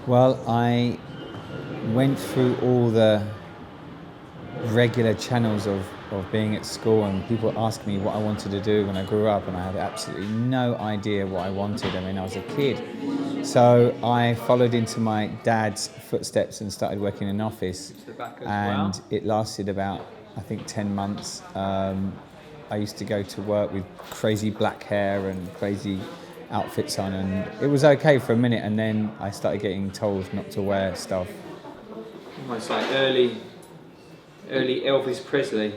Well, I went through all the regular channels of being at school, and people asked me what I wanted to do when I grew up, and I had absolutely no idea what I wanted. I mean, I was a kid. So I followed into my dad's footsteps and started working in an office. And it lasted about, I think, 10 months. I used to go to work with crazy black hair and crazy outfits on, and it was okay for a minute, and then I started getting told not to wear stuff. Almost like early Elvis Presley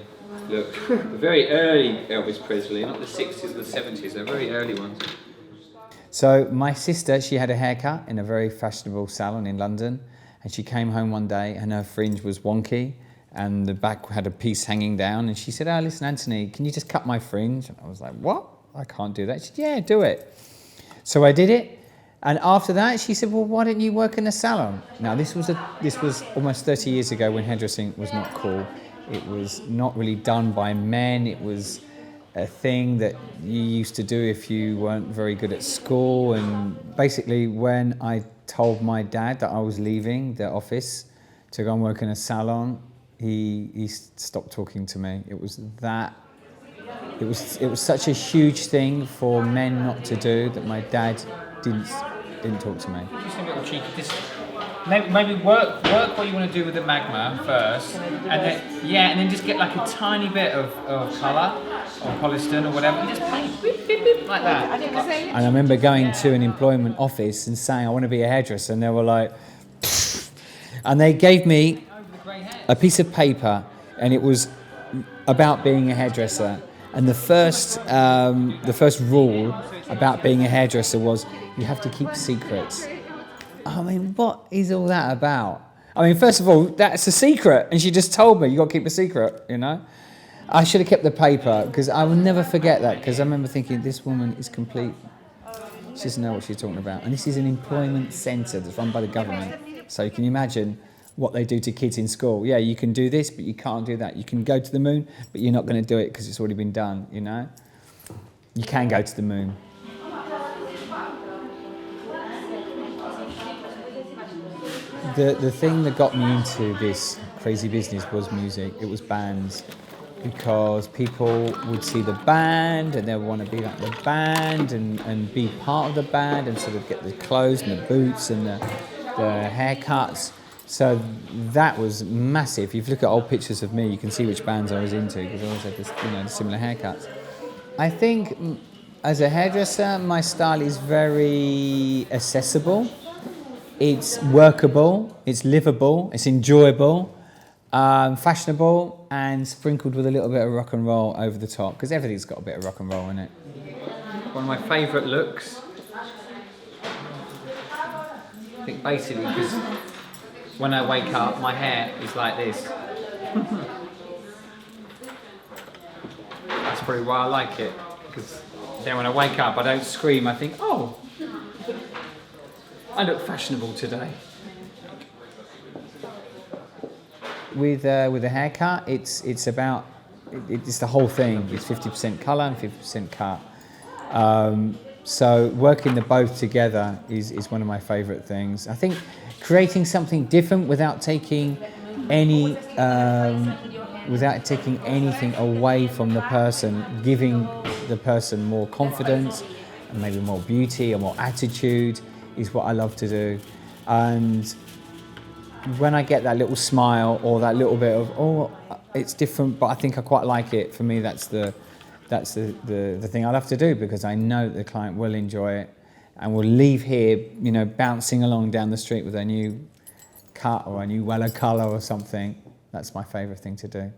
look. The very early Elvis Presley, not the 60s or the 70s, they're very early ones. So my sister, she had a haircut in a very fashionable salon in London, and she came home one day and her fringe was wonky and the back had a piece hanging down, and she said, "Oh, listen, Anthony, can you just cut my fringe?" And I was like, "What? I can't do that." She said, "Yeah, do it." So I did it, and after that she said, "Well, why don't you work in a salon?" Now this was almost 30 years ago, when hairdressing was not cool. It was not really done by men. It was a thing that you used to do if you weren't very good at school. And basically, when I told my dad that I was leaving the office to go and work in a salon, he stopped talking to me. It was such a huge thing for men not to do that my dad didn't talk to me. Just a little cheeky. Maybe work what you want to do with the magma first, and then just get like a tiny bit of colour or polystone or whatever. You just paint beep, beep, beep, like that. And I remember going to an employment office and saying, "I want to be a hairdresser," and they were like, "Pfft." And they gave me a piece of paper, and it was about being a hairdresser. And the first rule about being a hairdresser was you have to keep secrets. I mean, what is all that about? I mean, first of all, that's a secret, and she just told me you got to keep a secret. You know, I should have kept the paper, because I will never forget that. Because I remember thinking, this woman is complete. She doesn't know what she's talking about. And this is an employment centre that's run by the government. So you can imagine what they do to kids in school. Yeah, you can do this, but you can't do that. You can go to the moon, but you're not going to do it because it's already been done. You know, you can go to the moon. The thing that got me into this crazy business was music. It was bands, because people would see the band and they would want to be like the band and be part of the band and sort of get the clothes and the boots and the haircuts. So that was massive. If you look at old pictures of me, you can see which bands I was into, because I always had this, similar haircuts. I think as a hairdresser, my style is very accessible. It's workable, it's livable, it's enjoyable, fashionable, and sprinkled with a little bit of rock and roll over the top, because everything's got a bit of rock and roll in it. One of my favourite looks, I think basically because when I wake up, my hair is like this. That's probably why I like it, because then when I wake up, I don't scream, I think, "Oh, I look fashionable today." With a haircut, it's the whole thing. It's 50% colour and 50% cut. So working the both together is one of my favourite things. I think creating something different without taking anything away from the person, giving the person more confidence and maybe more beauty or more attitude, is what I love to do. And when I get that little smile or that little bit of, "Oh, it's different, but I think I quite like it," for me, that's the thing I love to do, because I know that the client will enjoy it and will leave here, bouncing along down the street with a new cut or a new Weller colour or something. That's my favourite thing to do.